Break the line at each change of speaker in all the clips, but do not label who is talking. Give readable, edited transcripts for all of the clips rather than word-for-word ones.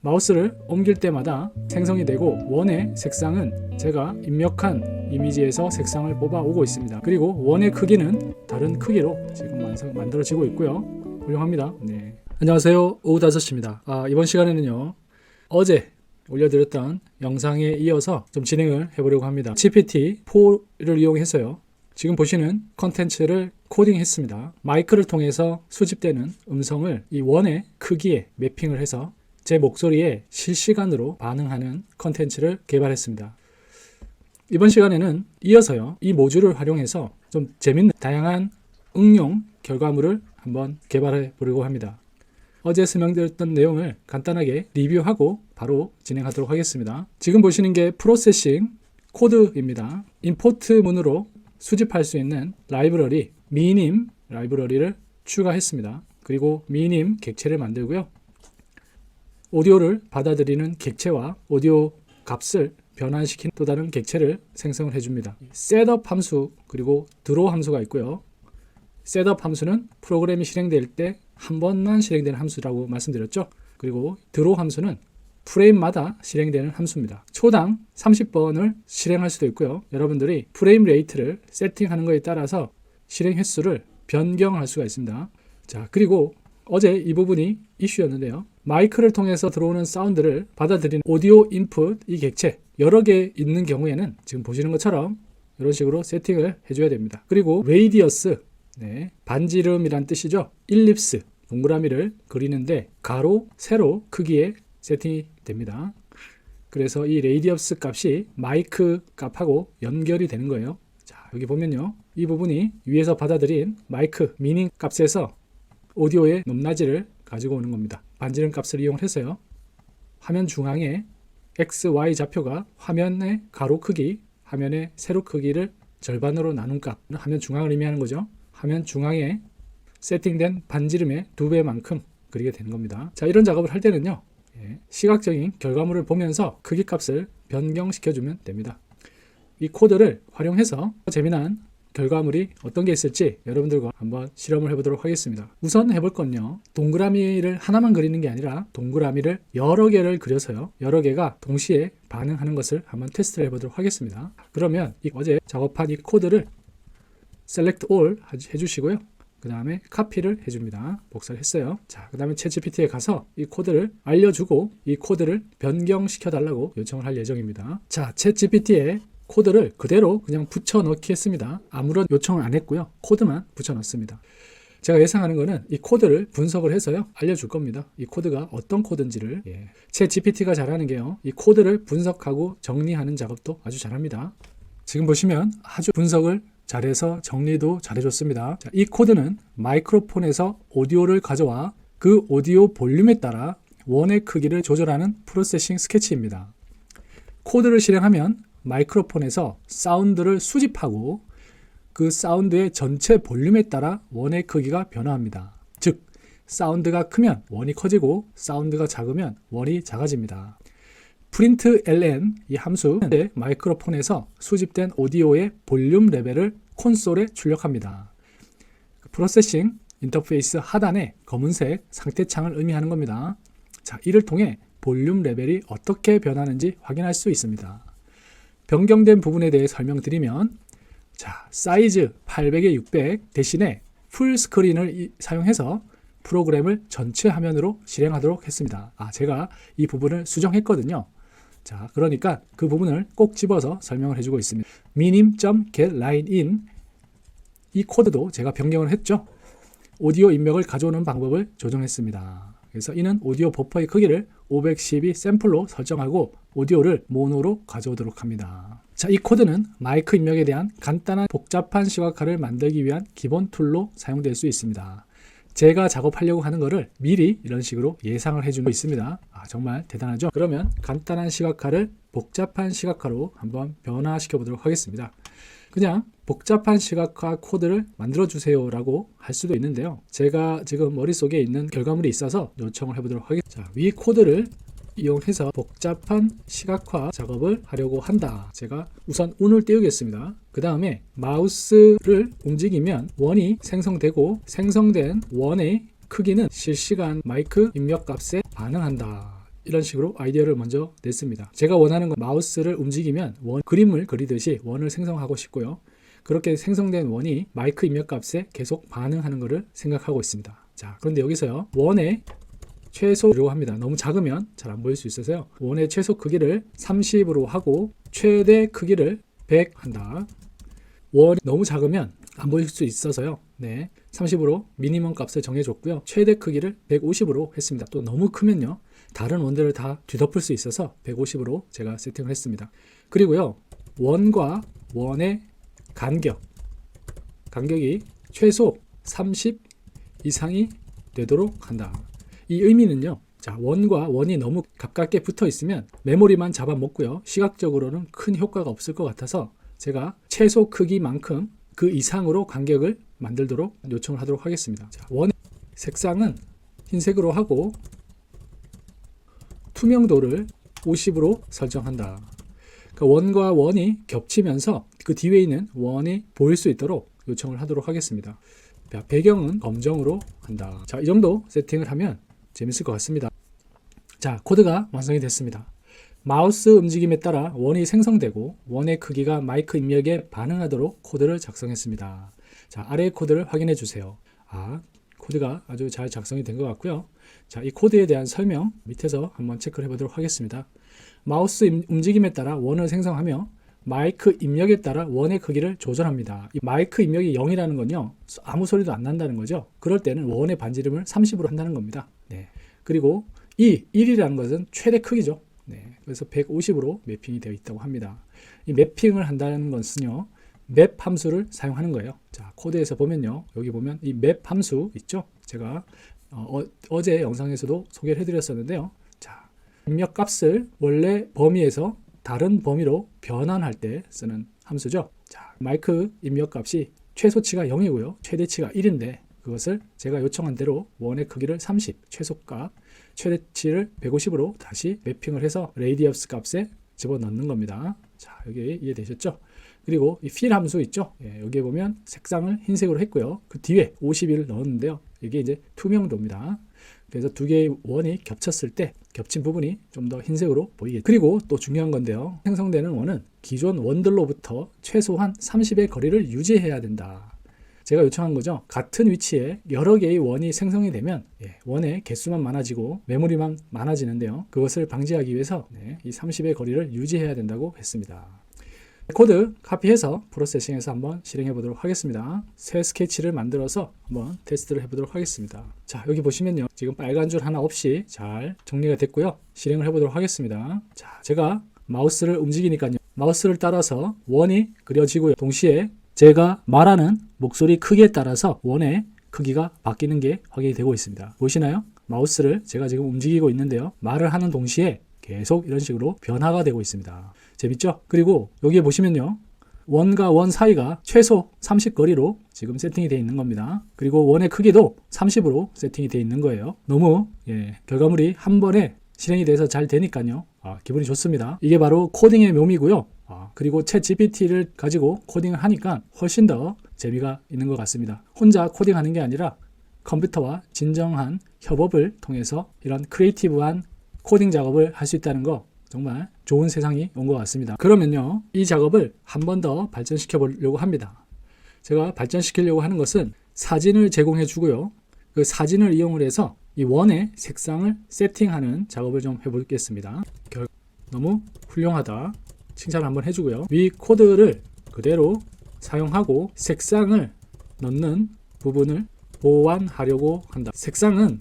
마우스를 옮길 때마다 생성이 되고 원의 색상은 제가 입력한 이미지에서 색상을 뽑아 오고 있습니다. 그리고 원의 크기는 다른 크기로 지금 만들어지고 있고요. 훌륭합니다. 네. 안녕하세요. 오후 5시입니다. 이번 시간에는요, 어제 올려드렸던 영상에 이어서 좀 진행을 해보려고 합니다. GPT-4를 이용해서요, 지금 보시는 컨텐츠를 코딩했습니다. 마이크를 통해서 수집되는 음성을 이 원의 크기에 매핑을 해서 제 목소리에 실시간으로 반응하는 컨텐츠를 개발했습니다. 이번 시간에는 이어서요, 이 모듈을 활용해서 좀 재밌는 다양한 응용 결과물을 한번 개발해 보려고 합니다. 어제 설명드렸던 내용을 간단하게 리뷰하고 바로 진행하도록 하겠습니다. 지금 보시는 게 프로세싱 코드입니다. 임포트 문으로 수집할 수 있는 라이브러리 미님 라이브러리를 추가했습니다. 그리고 미님 객체를 만들고요. 오디오를 받아들이는 객체와 오디오 값을 변환시킨 또 다른 객체를 생성을 해줍니다. 셋업 함수 그리고 드로우 함수가 있고요. 셋업 함수는 프로그램이 실행될 때 한 번만 실행되는 함수라고 말씀드렸죠. 그리고 드로우 함수는 프레임마다 실행되는 함수입니다. 초당 30번을 실행할 수도 있고요. 여러분들이 프레임 레이트를 세팅하는 것에 따라서 실행 횟수를 변경할 수가 있습니다. 자, 그리고 어제 이 부분이 이슈였는데요. 마이크를 통해서 들어오는 사운드를 받아들이는 오디오 인풋 이 객체 여러 개 있는 경우에는 지금 보시는 것처럼 이런 식으로 세팅을 해줘야 됩니다. 그리고 레이디어스, 반지름이란 뜻이죠. 일립스, 동그라미를 그리는데 가로, 세로 크기에 세팅이 됩니다. 그래서 이 레이디어스 값이 마이크 값하고 연결이 되는 거예요. 자, 여기 보면요, 이 부분이 위에서 받아들인 마이크 미닝 값에서 오디오의 높낮이를 가지고 오는 겁니다. 반지름 값을 이용해서요, 화면 중앙에 X, Y 좌표가 화면의 가로 크기, 화면의 세로 크기를 절반으로 나눈 값, 화면 중앙을 의미하는 거죠. 화면 중앙에 세팅된 반지름의 2배만큼 그리게 되는 겁니다. 자, 이런 작업을 할 때는요, 시각적인 결과물을 보면서 크기 값을 변경시켜주면 됩니다. 이 코드를 활용해서 재미난 결과물이 어떤 게 있을지 여러분들과 한번 실험을 해보도록 하겠습니다. 우선 해볼 건요, 동그라미를 하나만 그리는 게 아니라 동그라미를 여러 개를 그려서요, 여러 개가 동시에 반응하는 것을 한번 테스트를 해보도록 하겠습니다. 그러면 어제 작업한 이 코드를 Select All 해주시고요. 그 다음에 카피를 해줍니다. 복사를 했어요. 자, 그 다음에 챗GPT에 가서 이 코드를 알려주고 이 코드를 변경시켜 달라고 요청을 할 예정입니다. 자, 챗GPT에 코드를 그대로 그냥 붙여 넣기 했습니다. 아무런 요청을 안 했고요. 코드만 붙여 넣습니다. 제가 예상하는 거는 이 코드를 분석을 해서요, 알려줄 겁니다. 이 코드가 어떤 코드인지를. 챗GPT가 잘하는 게요, 이 코드를 분석하고 정리하는 작업도 아주 잘합니다. 지금 보시면 아주 분석을 잘해서 정리도 잘해줬습니다. 자, 이 코드는 마이크로폰에서 오디오를 가져와 그 오디오 볼륨에 따라 원의 크기를 조절하는 프로세싱 스케치입니다. 코드를 실행하면 마이크로폰에서 사운드를 수집하고 그 사운드의 전체 볼륨에 따라 원의 크기가 변화합니다. 즉, 사운드가 크면 원이 커지고 사운드가 작으면 원이 작아집니다. println 이 함수는 마이크로폰에서 수집된 오디오의 볼륨 레벨을 콘솔에 출력합니다. 프로세싱 인터페이스 하단의 검은색 상태창을 의미하는 겁니다. 자, 이를 통해 볼륨 레벨이 어떻게 변하는지 확인할 수 있습니다. 변경된 부분에 대해 설명드리면, 자, 사이즈 800에 600 대신에 풀 스크린을 사용해서 프로그램을 전체 화면으로 실행하도록 했습니다. 제가 이 부분을 수정했거든요. 자, 그러니까 그 부분을 꼭 집어서 설명을 해주고 있습니다. minim.getLineIn 이 코드도 제가 변경을 했죠. 오디오 입력을 가져오는 방법을 조정했습니다. 그래서 이는 오디오 버퍼의 크기를 512 샘플로 설정하고 오디오를 모노로 가져오도록 합니다. 자, 이 코드는 마이크 입력에 대한 간단한 복잡한 시각화를 만들기 위한 기본 툴로 사용될 수 있습니다. 제가 작업하려고 하는 거를 미리 이런 식으로 예상을 해주고 있습니다. 정말 대단하죠? 그러면 간단한 시각화를 복잡한 시각화로 한번 변화시켜 보도록 하겠습니다. 그냥 복잡한 시각화 코드를 만들어 주세요 라고 할 수도 있는데요, 제가 지금 머릿속에 있는 결과물이 있어서 요청을 해보도록 하겠습니다. 자, 위 코드를 이용해서 복잡한 시각화 작업을 하려고 한다. 제가 우선 운을 띄우겠습니다. 그 다음에 마우스를 움직이면 원이 생성되고 생성된 원의 크기는 실시간 마이크 입력 값에 반응한다. 이런 식으로 아이디어를 먼저 냈습니다. 제가 원하는 건 마우스를 움직이면 그림을 그리듯이 원을 생성하고 싶고요. 그렇게 생성된 원이 마이크 입력값에 계속 반응하는 것을 생각하고 있습니다. 자, 그런데 여기서요. 원의 최소로 합니다. 너무 작으면 잘 안 보일 수 있어서요. 원의 최소 크기를 30으로 하고 최대 크기를 100 한다. 원이 너무 작으면 안 보일 수 있어서요. 네, 30으로 미니멈 값을 정해줬고요. 최대 크기를 150으로 했습니다. 또 너무 크면요. 다른 원들을 다 뒤덮을 수 있어서 150으로 제가 세팅을 했습니다. 그리고요. 원과 원의 간격이 최소 30 이상이 되도록 한다. 이 의미는요. 자, 원과 원이 너무 가깝게 붙어 있으면 메모리만 잡아먹고요. 시각적으로는 큰 효과가 없을 것 같아서 제가 최소 크기만큼 그 이상으로 간격을 만들도록 요청을 하도록 하겠습니다. 자, 원의 색상은 흰색으로 하고 투명도를 50으로 설정한다. 그러니까 원과 원이 겹치면서 그 뒤에 있는 원이 보일 수 있도록 요청을 하도록 하겠습니다. 자, 배경은 검정으로 한다. 자, 이 정도 세팅을 하면 재밌을 것 같습니다. 자, 코드가 완성이 됐습니다. 마우스 움직임에 따라 원이 생성되고 원의 크기가 마이크 입력에 반응하도록 코드를 작성했습니다. 자, 아래 코드를 확인해 주세요. 코드가 아주 잘 작성이 된 것 같고요. 자, 이 코드에 대한 설명 밑에서 한번 체크를 해보도록 하겠습니다. 마우스 움직임에 따라 원을 생성하며 마이크 입력에 따라 원의 크기를 조절합니다. 이 마이크 입력이 0이라는 건요, 아무 소리도 안 난다는 거죠. 그럴 때는 원의 반지름을 30으로 한다는 겁니다. 네. 그리고 이 1이라는 것은 최대 크기죠. 네. 그래서 150으로 매핑이 되어 있다고 합니다. 이 매핑을 한다는 것은요, 맵 함수를 사용하는 거예요. 자, 코드에서 보면요, 여기 보면 이 맵 함수 있죠. 제가 어제 영상에서도 소개를 해드렸었는데요. 자, 입력 값을 원래 범위에서 다른 범위로 변환할 때 쓰는 함수죠. 자, 마이크 입력 값이 최소치가 0이고요. 최대치가 1인데 그것을 제가 요청한 대로 원의 크기를 30, 최소값, 최대치를 150으로 다시 매핑을 해서 레이디어스 값에 집어넣는 겁니다. 자, 여기 이해되셨죠? 그리고 이 fill 함수 있죠? 예, 여기에 보면 색상을 흰색으로 했고요. 그 뒤에 51을 넣었는데요. 이게 이제 투명도입니다. 그래서 두 개의 원이 겹쳤을 때 겹친 부분이 좀 더 흰색으로 보이겠죠. 그리고 또 중요한 건데요. 생성되는 원은 기존 원들로부터 최소한 30의 거리를 유지해야 된다. 제가 요청한 거죠. 같은 위치에 여러 개의 원이 생성이 되면 원의 개수만 많아지고 메모리만 많아지는데요. 그것을 방지하기 위해서 이 30의 거리를 유지해야 된다고 했습니다. 코드 카피해서 프로세싱해서 한번 실행해 보도록 하겠습니다. 새 스케치를 만들어서 한번 테스트를 해보도록 하겠습니다. 자, 여기 보시면요. 지금 빨간 줄 하나 없이 잘 정리가 됐고요. 실행을 해보도록 하겠습니다. 자, 제가 마우스를 움직이니까요. 마우스를 따라서 원이 그려지고요. 동시에 제가 말하는 목소리 크기에 따라서 원의 크기가 바뀌는 게 확인이 되고 있습니다. 보시나요? 마우스를 제가 지금 움직이고 있는데요. 말을 하는 동시에 계속 이런 식으로 변화가 되고 있습니다. 재밌죠? 그리고 여기에 보시면요. 원과 원 사이가 최소 30 거리로 지금 세팅이 되어 있는 겁니다. 그리고 원의 크기도 30으로 세팅이 되어 있는 거예요. 너무 결과물이 한 번에 실행이 돼서 잘 되니까요. 기분이 좋습니다. 이게 바로 코딩의 묘미고요. 그리고 챗 GPT를 가지고 코딩을 하니까 훨씬 더 재미가 있는 것 같습니다. 혼자 코딩하는 게 아니라 컴퓨터와 진정한 협업을 통해서 이런 크리에이티브한 코딩 작업을 할 수 있다는 거 정말 좋은 세상이 온 것 같습니다. 그러면요, 이 작업을 한 번 더 발전시켜 보려고 합니다. 제가 발전시키려고 하는 것은 사진을 제공해 주고요. 그 사진을 이용을 해서 이 원의 색상을 세팅하는 작업을 좀 해보겠습니다. 너무 훌륭하다. 칭찬을 한번 해주고요. 위 코드를 그대로 사용하고 색상을 넣는 부분을 보완하려고 한다. 색상은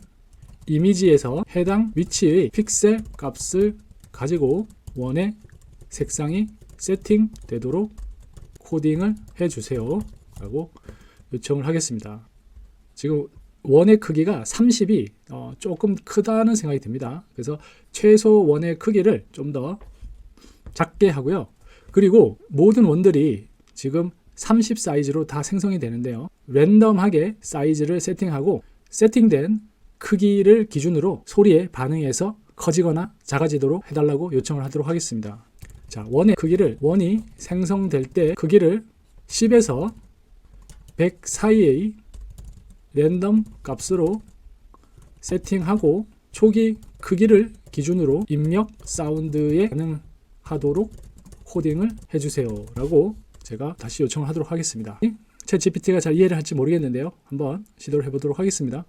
이미지에서 해당 위치의 픽셀 값을 가지고 원의 색상이 세팅되도록 코딩을 해주세요 라고 요청을 하겠습니다. 지금 원의 크기가 30이 조금 크다는 생각이 듭니다. 그래서 최소 원의 크기를 좀 더 작게 하고요. 그리고 모든 원들이 지금 30 사이즈로 다 생성이 되는데요. 랜덤하게 사이즈를 세팅하고 세팅된 크기를 기준으로 소리에 반응해서 커지거나 작아지도록 해달라고 요청을 하도록 하겠습니다. 자, 원의 크기를 원이 생성될 때 크기를 10에서 100 사이의 랜덤 값으로 세팅하고 초기 크기를 기준으로 입력 사운드에 가능하도록 코딩을 해주세요 라고 제가 다시 요청을 하도록 하겠습니다. 챗GPT가 잘 이해를 할지 모르겠는데요, 한번 시도를 해보도록 하겠습니다.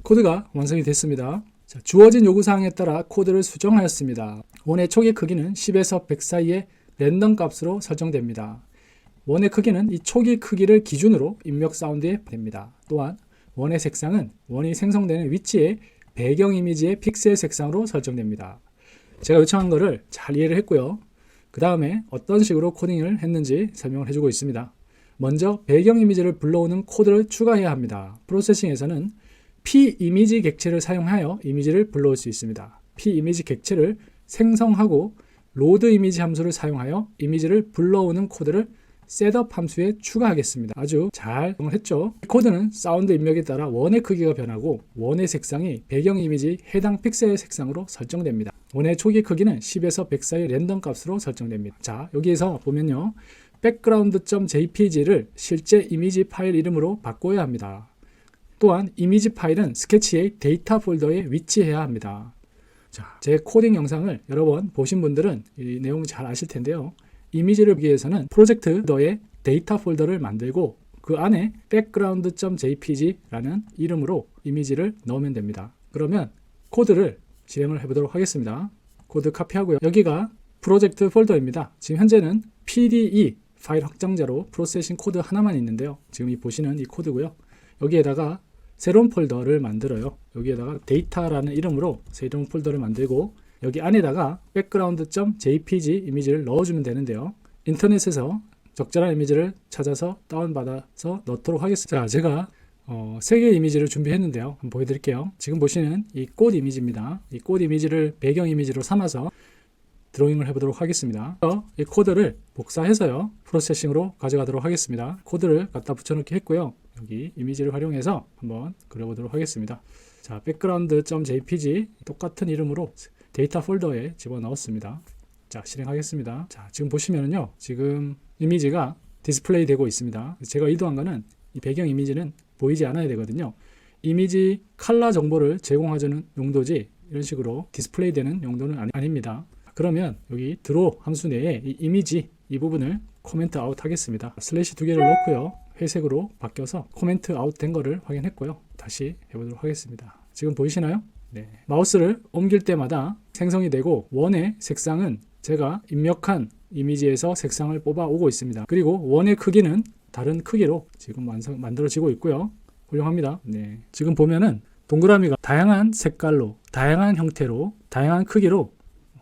코드가 완성이 됐습니다. 자, 주어진 요구사항에 따라 코드를 수정하였습니다. 원의 초기 크기는 10에서 100 사이의 랜덤 값으로 설정됩니다. 원의 크기는 이 초기 크기를 기준으로 입력 사운드에 됩니다. 또한 원의 색상은 원이 생성되는 위치의 배경 이미지의 픽셀 색상으로 설정됩니다. 제가 요청한 거를 잘 이해를 했고요. 그 다음에 어떤 식으로 코딩을 했는지 설명을 해주고 있습니다. 먼저 배경 이미지를 불러오는 코드를 추가해야 합니다. 프로세싱에서는 P 이미지 객체를 사용하여 이미지를 불러올 수 있습니다. P 이미지 객체를 생성하고 로드 이미지 함수를 사용하여 이미지를 불러오는 코드를 셋업 함수에 추가하겠습니다. 아주 잘 했죠. 코드는 사운드 입력에 따라 원의 크기가 변하고 원의 색상이 배경 이미지 해당 픽셀 색상으로 설정됩니다. 원의 초기 크기는 10에서 100 사이 랜덤 값으로 설정됩니다. 자, 여기에서 보면요, background.jpg를 실제 이미지 파일 이름으로 바꿔야 합니다. 또한 이미지 파일은 스케치의 데이터 폴더에 위치해야 합니다. 자, 제 코딩 영상을 여러 번 보신 분들은 이 내용 잘 아실 텐데요. 이미지를 보기 위해서는 프로젝트의 데이터 폴더를 만들고 그 안에 background.jpg라는 이름으로 이미지를 넣으면 됩니다. 그러면 코드를 실행을 해보도록 하겠습니다. 코드 카피하고요. 여기가 프로젝트 폴더입니다. 지금 현재는 PDE 파일 확장자로 프로세싱 코드 하나만 있는데요. 지금 보시는 이 코드고요. 여기에다가 새로운 폴더를 만들어요. 여기에다가 데이터라는 이름으로 새로운 폴더를 만들고 여기 안에다가 background.jpg 이미지를 넣어주면 되는데요. 인터넷에서 적절한 이미지를 찾아서 다운받아서 넣도록 하겠습니다. 자, 제가 3개의 이미지를 준비했는데요. 한번 보여드릴게요. 지금 보시는 이 꽃 이미지입니다. 이 꽃 이미지를 배경 이미지로 삼아서 드로잉을 해보도록 하겠습니다. 이 코드를 복사해서요, 프로세싱으로 가져가도록 하겠습니다. 코드를 갖다 붙여넣기 했고요. 여기 이미지를 활용해서 한번 그려보도록 하겠습니다. 자, background.jpg 똑같은 이름으로 데이터 폴더에 집어넣었습니다. 자, 실행하겠습니다. 자, 지금 보시면은요, 지금 이미지가 디스플레이 되고 있습니다. 제가 의도한 거는 이 배경 이미지는 보이지 않아야 되거든요. 이미지 컬러 정보를 제공해주는 용도지 이런 식으로 디스플레이 되는 용도는 아닙니다. 그러면 여기 드로 함수 내에 이 이미지 이 부분을 코멘트 아웃 하겠습니다. 슬래시 2개를 넣고요, 회색으로 바뀌어서 코멘트 아웃 된 거를 확인했고요. 다시 해보도록 하겠습니다. 지금 보이시나요? 네. 마우스를 옮길 때마다 생성이 되고 원의 색상은 제가 입력한 이미지에서 색상을 뽑아 오고 있습니다. 그리고 원의 크기는 다른 크기로 지금 만들어지고 있고요. 훌륭합니다. 네. 지금 보면은 동그라미가 다양한 색깔로, 다양한 형태로, 다양한 크기로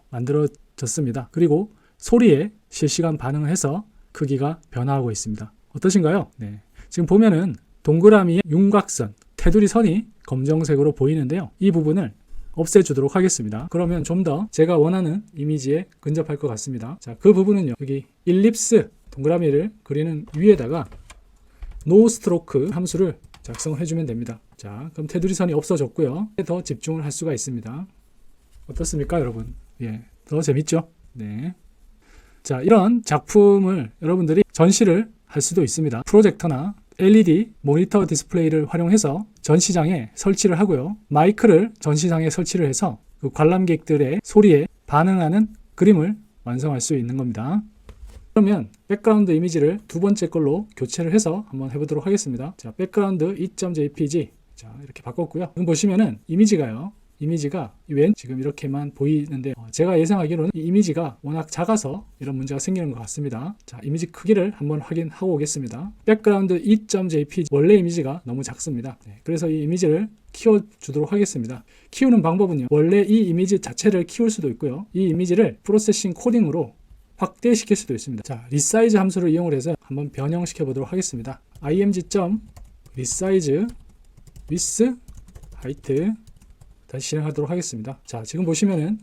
만들어졌습니다. 그리고 소리에 실시간 반응을 해서 크기가 변화하고 있습니다. 어떠신가요? 네. 지금 보면은 동그라미의 윤곽선, 테두리 선이 검정색으로 보이는데요. 이 부분을 없애주도록 하겠습니다. 그러면 좀 더 제가 원하는 이미지에 근접할 것 같습니다. 자, 그 부분은요, 여기 일립스 동그라미를 그리는 위에다가 노 스트로크 함수를 작성을 해주면 됩니다. 자, 그럼 테두리 선이 없어졌고요. 더 집중을 할 수가 있습니다. 어떻습니까, 여러분? 예, 더 재밌죠? 네. 자, 이런 작품을 여러분들이 전시를 할 수도 있습니다. 프로젝터나 LED 모니터 디스플레이를 활용해서 전시장에 설치를 하고요. 마이크를 전시장에 설치를 해서 그 관람객들의 소리에 반응하는 그림을 완성할 수 있는 겁니다. 그러면 백그라운드 이미지를 두 번째 걸로 교체를 해서 한번 해보도록 하겠습니다. 자, 백그라운드 2.jpg 자, 이렇게 바꿨고요. 지금 보시면은 이미지가 왼 지금 이렇게만 보이는데 제가 예상하기로는 이 이미지가 워낙 작아서 이런 문제가 생기는 것 같습니다. 자, 이미지 크기를 한번 확인하고 오겠습니다. 백그라운드 2.jpg 원래 이미지가 너무 작습니다. 네, 그래서 이 이미지를 키워주도록 하겠습니다. 키우는 방법은요, 원래 이 이미지 자체를 키울 수도 있고요, 이 이미지를 프로세싱 코딩으로 확대시킬 수도 있습니다. 자, 리사이즈 함수를 이용해서 한번 변형시켜 보도록 하겠습니다. img.resize with height 다시 실행하도록 하겠습니다. 자, 지금 보시면은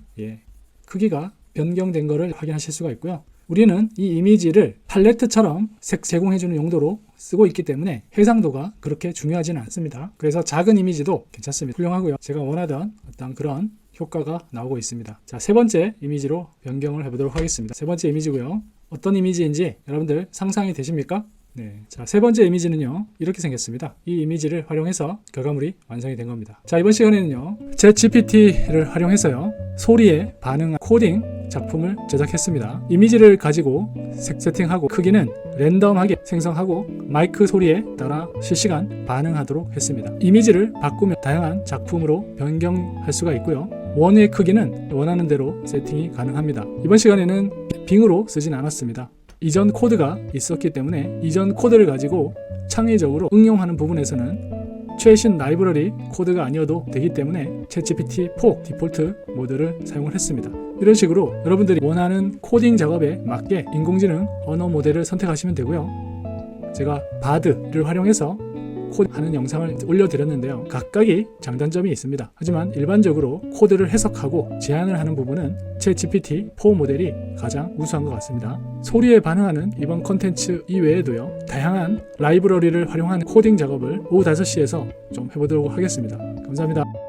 크기가 변경된 것을 확인하실 수가 있고요. 우리는 이 이미지를 팔레트처럼 색 제공해주는 용도로 쓰고 있기 때문에 해상도가 그렇게 중요하지는 않습니다. 그래서 작은 이미지도 괜찮습니다. 훌륭하고요. 제가 원하던 어떤 그런 효과가 나오고 있습니다. 자, 세 번째 이미지로 변경을 해보도록 하겠습니다. 세 번째 이미지고요. 어떤 이미지인지 여러분들 상상이 되십니까? 네, 자, 세 번째 이미지는요, 이렇게 생겼습니다. 이 이미지를 활용해서 결과물이 완성이 된 겁니다. 자, 이번 시간에는요, 챗GPT를 활용해서요, 소리에 반응한 코딩 작품을 제작했습니다. 이미지를 가지고 색 세팅하고 크기는 랜덤하게 생성하고 마이크 소리에 따라 실시간 반응하도록 했습니다. 이미지를 바꾸면 다양한 작품으로 변경할 수가 있고요. 원의 크기는 원하는 대로 세팅이 가능합니다. 이번 시간에는 빙으로 쓰진 않았습니다. 이전 코드가 있었기 때문에 이전 코드를 가지고 창의적으로 응용하는 부분에서는 최신 라이브러리 코드가 아니어도 되기 때문에 챗GPT4 디폴트 모드를 사용을 했습니다. 이런 식으로 여러분들이 원하는 코딩 작업에 맞게 인공지능 언어 모델을 선택하시면 되고요. 제가 바드를 활용해서 코드하는 영상을 올려드렸는데요. 각각이 장단점이 있습니다. 하지만 일반적으로 코드를 해석하고 제안을 하는 부분은 챗GPT4 모델이 가장 우수한 것 같습니다. 소리에 반응하는 이번 컨텐츠 이외에도요, 다양한 라이브러리를 활용하는 코딩 작업을 오후 5시에서 좀 해보도록 하겠습니다. 감사합니다.